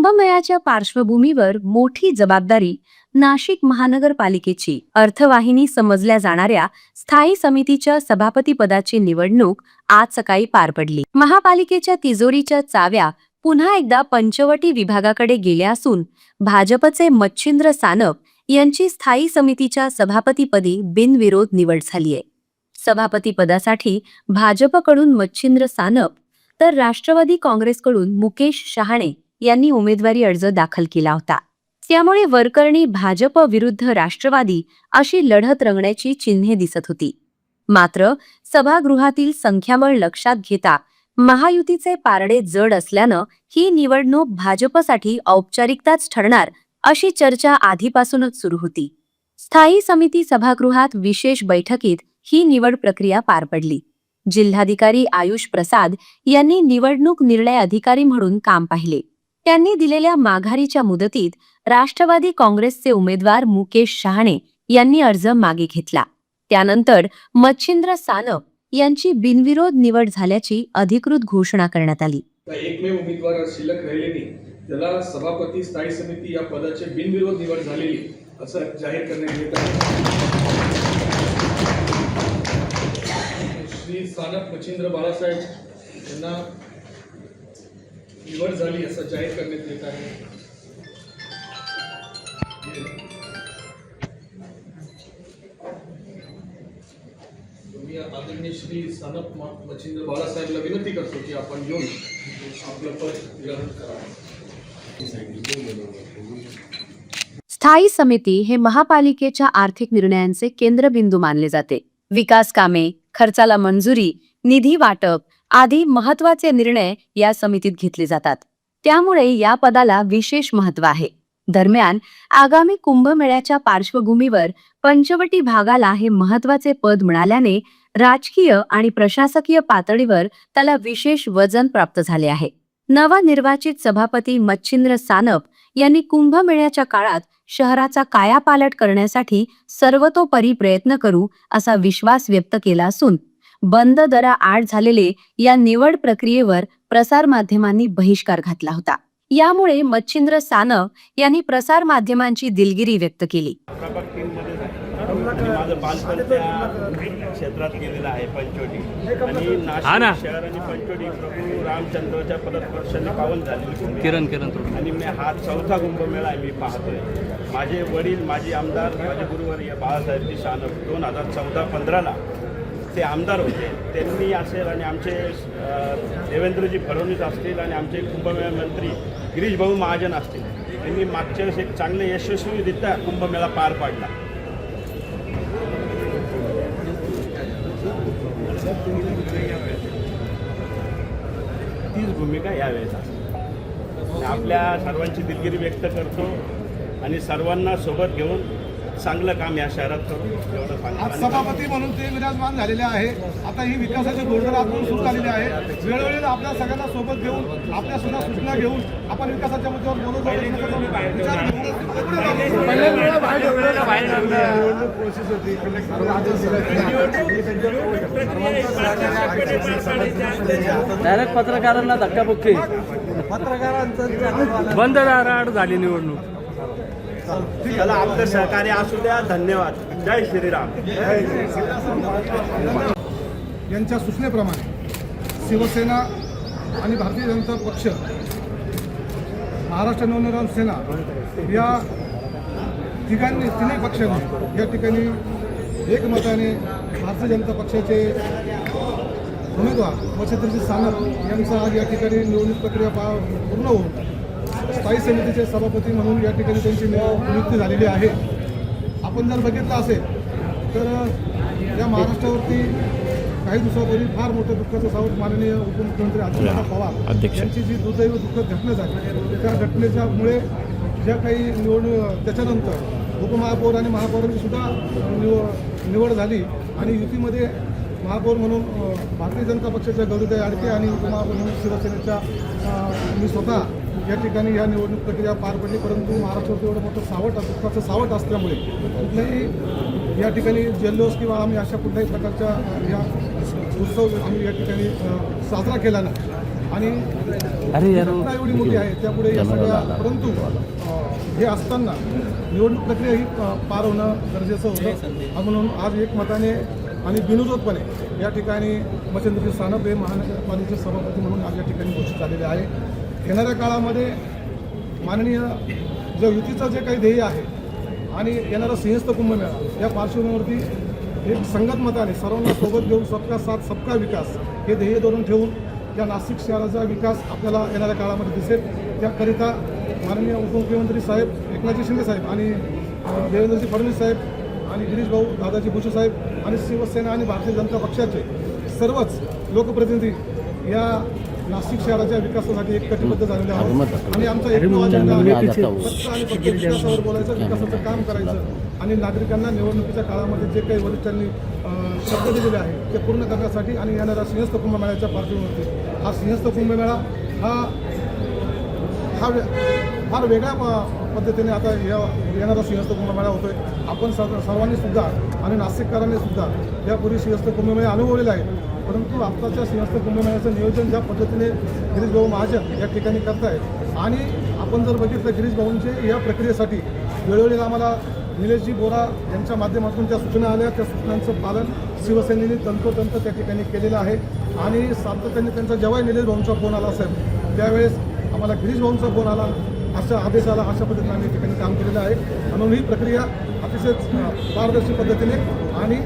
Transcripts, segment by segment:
कुंभमेळ्याच्या पार्श्वभूमीवर मोठी जबाबदारी नाशिक महानगरपालिकेची अर्थवाहिनी समजल्या जाणाऱ्या स्थायी समितीच्या सभापतीपदाची निवडणूक आज सकाळी पार पडली। महापालिकेच्या तिजोरीच्या चाव्या पुन्हा एकदा पंचवटी विभागाकडे गेल्या असून भाजपचे मच्छिंद्र सानप यांची स्थायी समितीच्या सभापतीपदी बिनविरोध निवड झाली आहे। सभापतीपदासाठी भाजपकडून मच्छिंद्र सानप तर राष्ट्रवादी काँग्रेसकडून मुकेश शहाणे यांनी उमेदवारी अर्ज दाखल केला होता। त्यामुळे वरकरणी भाजप विरुद्ध राष्ट्रवादी अशी लढत रंगण्याची चिन्हे दिसत होती। मात्र सभागृहातील संख्याबळ लक्षात घेता महायुतीचे पारडे जड असल्यानं ही निवडणूक भाजपसाठी औपचारिकताच ठरणार अशी चर्चा आधीपासूनच सुरू होती। स्थायी समिती सभागृहात विशेष बैठकीत ही निवड प्रक्रिया पार पडली। जिल्हाधिकारी आयुष प्रसाद यांनी निवडणूक निर्णय अधिकारी म्हणून काम पाहिले। त्यांनी दिलेल्या माघारीच्या मुदतीत राष्ट्रवादी काँग्रेसचे उमेदवार मुकेश शहाणे यांनी अर्ज मागे घेतला। त्यानंतर मच्छिंद्र सानप यांची बिनविरोध निवड झाल्याची अधिकृत घोषणा करण्यात आली। एकमेव उमेदवार शिल्लक राहिलेली त्याला सभापती स्थायी समिती या पदाचे बिनविरोध निवड झालेली असं जाहीर करण्यात येत आहे। श्री सानप मच्छिंद्र बाळासाहेब यांना निवड झाली असं जाहीर करण्यात येत आहे। मी आदरणीय श्री सानप मच्छिंद्र बाळासाहेबला विनंती करतो की आपण येऊन आपलं पद ग्रहण करावं। स्थायी समिती हे महापालिकेच्या आर्थिक निर्णयांचे केंद्रबिंदू मानले जाते। विकास कामे, खर्चाला मंजुरी, निधी वाटप आदी महत्त्वाचे निर्णय या समितीत घेतले जातात। त्यामुळे या पदाला विशेष महत्त्व आहे। दरम्यान आगामी कुंभमेळ्याच्या पार्श्वभूमीवर पंचवटी भागाला हे महत्त्वाचे पद मिळाल्याने राजकीय आणि प्रशासकीय पातळीवर त्याला विशेष वजन प्राप्त झाले आहे। नवनिर्वाचित सभापती मच्छिंद्र सानप यांनी कुंभमेळ्याच्या काळात शहराचा कायापालट करण्यासाठी सर्वतोपरी प्रयत्न करू असा विश्वास व्यक्त केला असून बंद दराआड झालेले या निवड प्रक्रियेवर प्रसारमाध्यमांनी बहिष्कार घातला होता। यामुळे मच्छिंद्र सानप यांनी प्रसारमाध्यमांची दिलगिरी व्यक्त केली। माझं बालपण त्या क्षेत्रात गेलेलं आहे पंचवटी आणि नाशिक शहर आणि पंचवटी प्रभू रामचंद्राच्या पदस्पर्शाने पावन झालेली किरण आणि मी हा चौथा कुंभमेळा मी पाहतोय। माझे वडील माजी आमदार माझे गुरुवर्य बाळासाहेब सानप 2014-15ला ते आमदार होते। त्यांनी असेल आणि आमचे देवेंद्रजी फडणवीस असतील आणि आमचे कुंभमेळा मंत्री गिरीश भाऊ महाजन असतील, त्यांनी मागच्या वेळेस एक चांगले यशस्वीरित्या कुंभमेळा पार पाडला। तीच भूमिका यावेळेस आपल्या सर्वांची दिलगिरी व्यक्त करतो आणि सर्वांना सोबत घेऊन चांगलं काम या शहरात करू एवढं सांगतो। आज सभापती म्हणून ते विराजमान झालेले आहे। आता ही विकासाची धोरणं आपण सुरू झालेली आहे। वेळोवेळी आपल्या सगळ्यांना सोबत घेऊन आपल्या सुद्धा सूचना घेऊन आपण विकासाच्या मुद्द्यावर बोलत डायरेक्ट पत्रकारांना धक्काबुक्की, पत्रकारांचं बंद दाराआड झाली निवडणूक। त्याला आपलं सहकार्य असू द्या। धन्यवाद। जय श्रीराम। यांच्या सूचनेप्रमाणे शिवसेना आणि भारतीय जनता पक्ष, महाराष्ट्र नवनिर्माण सेना या तिन्ही पक्षांनी या ठिकाणी एकमताने भारतीय जनता पक्षाचे उमेदवार मच्छिंद्र सानप यांचा आज या ठिकाणी निवडणूक प्रक्रिया पूर्ण होऊन स्थायी समितीचे सभापती म्हणून या ठिकाणी त्यांची नियुक्ती झालेली आहे। आपण जर बघितलं असेल तर या महाराष्ट्रावरती काही दिवसापूर्वी फार मोठं दुःखाचं सावट माननीय उपमुख्यमंत्री अजितदादा पवार यांची जी दुर्दैव दुःखद घटना झाली, त्या घटनेच्यामुळे ज्या काही त्याच्यानंतर उपमहापौर आणि महापौरांची सुद्धा निवड झाली आणि युतीमध्ये महापौर म्हणून भारतीय जनता पक्षाच्या गौरीताई आडके आणि उपमहापौर म्हणून शिवसेनेच्या मी स्वतः या ठिकाणी या निवडणूक प्रक्रिया पार पडली। परंतु महाराष्ट्रात एवढं मोठं दुःखाचं सावट असल्यामुळे कुठल्याही या ठिकाणी जल्लोष किंवा आम्ही अशा कुठल्याही प्रकारच्या या उत्सव आम्ही या ठिकाणी साजरा केला नाही। आणि घटना एवढी मोठी आहे त्यापुढे या सगळ्या परंतु हे असताना निवडणूक प्रक्रिया ही पार होणं गरजेचं होतं म्हणून आज एकमताने आणि बिनविरोधपणे या ठिकाणी मच्छिंद्रजी सानप हे महानगरपालिकेचे सभापती म्हणून आज या ठिकाणी घोषित झालेले आहे. येणाऱ्या काळामध्ये माननीय जो युतीचं जे काही ध्येय आहे आणि येणारा सिंहस्थ कुंभमेळा या पार्श्वभूमीवरती एक संगत मताने सर्वांना सोबत घेऊन सबका साथ सबका विकास हे ध्येय धरून ठेवून या नाशिक शहराचा विकास आपल्याला येणाऱ्या काळामध्ये दिसेल. त्याकरिता माननीय उपमुख्यमंत्री साहेब एकनाथजी शिंदे साहेब आणि देवेंद्रजी फडणवीस साहेब आणि गिरीश भाऊ दादाजी भुसे साहेब आणि शिवसेना आणि भारतीय जनता पक्षाचे सर्वच लोकप्रतिनिधी या नाशिक शहराच्या विकासासाठी एक कटिबद्ध झालेले आहोत आणि आमचा एकमेव अजेंडा आहे फक्त आणि फक्त विकासावर बोलायचं, विकासाचं काम करायचं आणि नागरिकांना निवडणुकीच्या काळामध्ये जे काही वरिष्ठांनी शब्द दिलेले आहे ते पूर्ण करण्यासाठी आणि येणाऱ्या सिंहस्थ कुंभमेळ्याच्या पार्श्वभूमीवरती हा सिंहस्थ कुंभमेळा हा फार वेगळ्या पद्धतीने आता येणारा सिंहस्थ कुंभमेळा होतोय. आपण सर्वांनी सुद्धा आणि नाशिककरांनी सुद्धा यापूर्वी सिंहस्थ कुंभमेळे अनुभवलेले आहेत परंतु आत्ताच्या सिंहस्थ कुंभमेळ्याचं नियोजन ज्या पद्धतीने गिरीश भाऊ महाजन या ठिकाणी करतायत आणि आपण जर बघितलं गिरीश भाऊंचे या प्रक्रियेसाठी वेळोवेळी आम्हाला निलेशजी बोरा यांच्या माध्यमातून ज्या सूचना आल्या त्या सूचनांचं पालन शिवसेनेने तंतोतंत त्या ठिकाणी केलेलं आहे आणि सातत्याने त्यांचा जेव्हा निलेश भाऊंचा फोन आला असेल त्यावेळेस आम्हाला गिरीश भाऊंचा फोन आला अशा आदेश आला अशा पद्धतीने आम्ही ठिकाणी काम केलेलं आहे म्हणून ही प्रक्रिया अतिशय पारदर्शी पद्धतीने आणि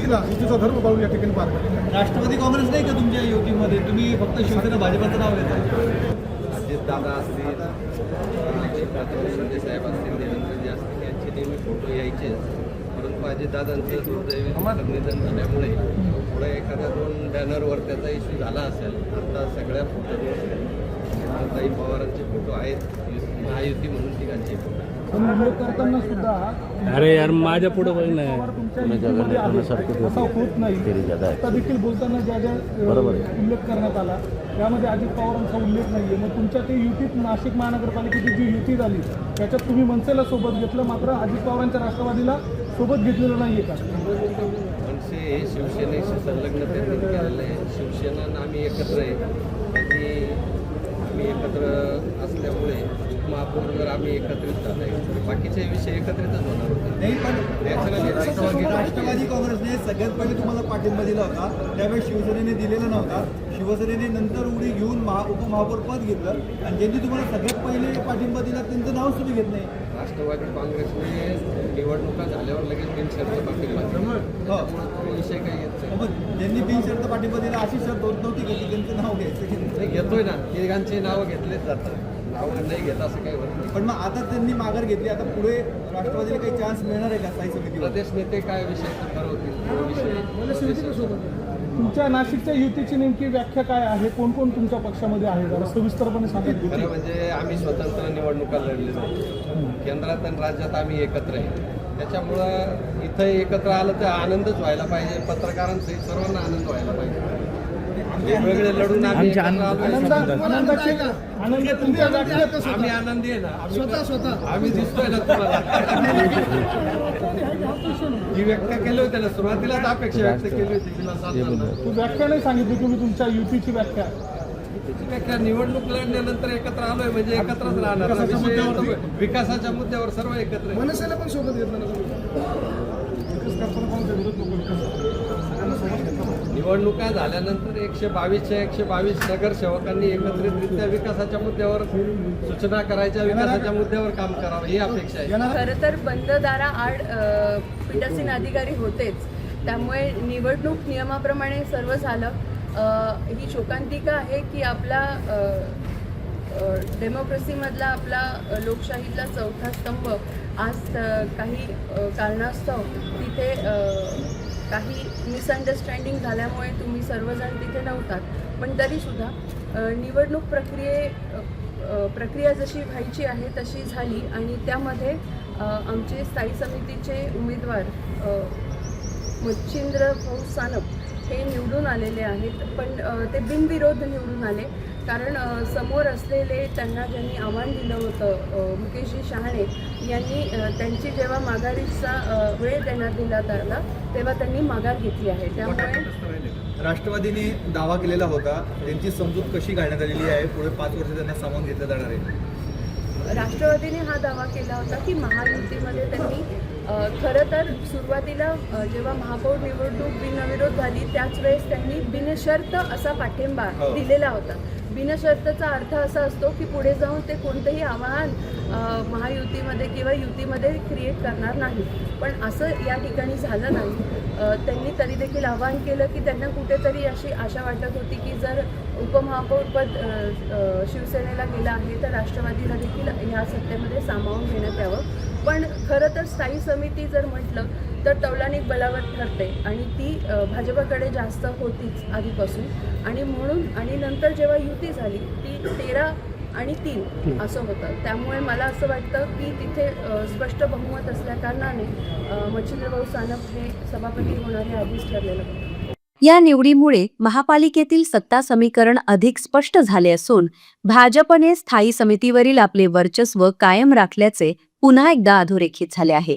युतीचा धर्म पाळून या ठिकाणी पार पडली. राष्ट्रवादी काँग्रेस नाही का तुमच्या युतीमध्ये? तुम्ही फक्त शिवसेना भाजपचं नाव घेता. अजितदादा असतील एकनाथ शिंदे साहेब असतील देवेंद्रजी असतील यांचे नेहमी फोटो यायचे परंतु अजितदादांचं दुर्दैवी निधन झाल्यामुळे पुढे एखाद्या 2 बॅनरवर त्याचा इश्यू झाला असेल. आता सगळ्या फोटोवर ताई पवारांचे फोटो आहेत महायुती म्हणून तिघांचे फोटो करताना सुद्धा अरे यार माझ्या पुढे पण नाही असा होत नाही. आता देखील बोलताना ज्या ज्या उल्लेख करण्यात आला त्यामध्ये अजित पवारांचा उल्लेख नाही आहे. मग तुमच्या ते युतीत नाशिक महानगरपालिकेची जी युती झाली त्याच्यात तुम्ही मनसेला सोबत घेतलं मात्र अजित पवारांच्या राष्ट्रवादीला सोबत घेतलेलं नाही आहे का? मनसे हे शिवसेनेशी संलग्न त्यांनी केलेलं आहे. शिवसेना आणि आम्ही एकत्र आहे आणि आम्ही एकत्र असल्यामुळे उपमहापौर जर आम्ही एकत्रित झाले बाकीचे विषय एकत्रितच होणार होते. नाही पण राष्ट्रवादी काँग्रेसने सगळ्यात पहिले तुम्हाला पाठिंबा दिला होता त्यावेळेस शिवसेनेने दिलेला नव्हता. शिवसेनेने नंतर उडी घेऊन उपमहापौर पद घेतलं आणि ज्यांनी तुम्हाला सगळ्यात पहिले पाठिंबा दिला त्यांचं नाव सुद्धा घेत नाही. राष्ट्रवादी काँग्रेसने निवडणुका झाल्यावर लगेच बिनशर्त पाठिंबा दिला. विषय काही येत नाही. मग ज्यांनी बिनशर्त पाठिंबा दिला अशी शर्त होत नव्हती घेतली त्यांचं नाव घ्यायचं घेतोय ना तिघांची नावं घेतलेच जातात. नावं नाही घेत असं काही होत नाही. पण मग आता त्यांनी माघार घेतली. आता पुढे राष्ट्रवादीला काही चान्स मिळणार आहे का स्थायी समितीवर? प्रदेश नेते काय विषय ठरवतील विषय. तुमच्या नाशिकच्या युतीची नेमकी व्याख्या काय आहे? कोण कोण तुमच्या पक्षामध्ये आहे जरा सविस्तरपणे सांगितलं. खरं म्हणजे आम्ही स्वतंत्र निवडणुका लढलेलो नाही. केंद्रात आणि राज्यात आम्ही एकत्र आहे. त्याच्यामुळं इथं एकत्र आलं तर आनंदच व्हायला पाहिजे. पत्रकारांसहित सर्वांना आनंद व्हायला पाहिजे. वेगवेगळे लढून आम्ही आम्ही आनंदी आहे ना. आम्ही दिसतोय ना तुम्हाला. ही व्याख्या केली होती ना सुरुवातीलाच अपेक्षा व्यक्त केली होती. तू व्याख्या नाही सांगितली तुम्ही तुमच्या युतीची व्याख्या. त्याची व्याख्या निवडणूक लढल्यानंतर एकत्र आलोय म्हणजे एकत्रच राहणार. विकासाच्या मुद्द्यावर सर्व एकत्र. मनसेला पण सोबत घेतलं निवडणुका झाल्यानंतर 122च्या 122 नगरसेवकांनी एकत्रितरित्या विकासाच्या मुद्द्यावर सूचना करायच्या, विकासाच्या मुद्द्यावर काम करावं ही अपेक्षा आहे. खरं तर बंद दाराआड पीठासीन अधिकारी होतेच त्यामुळे निवडणूक नियमाप्रमाणे सर्व झालं. ही शोकांतिका आहे की आपला डेमोक्रेसीमधला आपला लोकशाहीतला चौथा स्तंभ आज काही कारणास्तव तिथे काही मिसअंडरस्टँडिंग झाल्यामुळे तुम्ही सर्वजण तिथे नव्हतात. पण तरीसुद्धा निवडणूक प्रक्रिया जशी व्हायची आहे तशी झाली आणि त्यामध्ये आमचे स्थायी समितीचे उमेदवार मच्छिंद्र भाऊ सानप हे निवडून आलेले आहेत. पण ते बिनविरोध निवडून आले कारण समोर असलेले त्यांना ज्यांनी आव्हान दिलं होतं मुकेशजी शहाणे यांनी त्यांची जेव्हा माघारीचा वेळ देण्यात दिला त्याला तेव्हा त्यांनी माघार घेतली आहे. त्यामुळे राष्ट्रवादीने दावा केलेला होता, त्यांची समजूत कशी घालण्यात आलेली आहे, पुढे 5 वर्ष त्यांना सामावून घेतलं जाणार आहे? राष्ट्रवादीने हा दावा केला होता की महायुतीमध्ये त्यांनी खरं तर सुरुवातीला जेव्हा महापौर निवडणूक बिनविरोध झाली त्याच वेळेस त्यांनी बिनशर्त असा पाठिंबा दिलेला होता. बिनशर्तचा अर्थ असा असतो की पुढे जाऊन ते कोणतंही आव्हान महायुतीमध्ये किंवा युतीमध्ये क्रिएट करणार नाही. पण असं या ठिकाणी झालं नाही. त्यांनी तरी देखील आवाहन केलं की त्यांना कुठेतरी अशी आशा वाटत होती की जर उपमहापौरपद शिवसेनेला गेलं आहे तर राष्ट्रवादीला देखील ह्या सत्तेमध्ये सामावून घेण्यात यावं. पण खरं तर स्थायी समिती जर म्हटलं तर तौलानिक बलावर ठरते आणि ती भाजपकडे जास्त होतीच आधीपासून आणि म्हणून आणि नंतर जेव्हा युती झाली ती 13 आणि 3 असं होतं. त्यामुळे मला असं वाटतं की तिथे स्पष्ट बहुमत असल्याकारणाने मच्छिंद्रभाऊ सानप हे सभापती होणार हे आधीच ठरलेलं होतं. या निवडीमुळे महापालिकेतील सत्ता समीकरण अधिक स्पष्ट झाले असून भाजपने स्थायी समितीवरील आपले वर्चस्व कायम राखल्याचे पुन्हा एकदा अधोरेखित झाले आहे.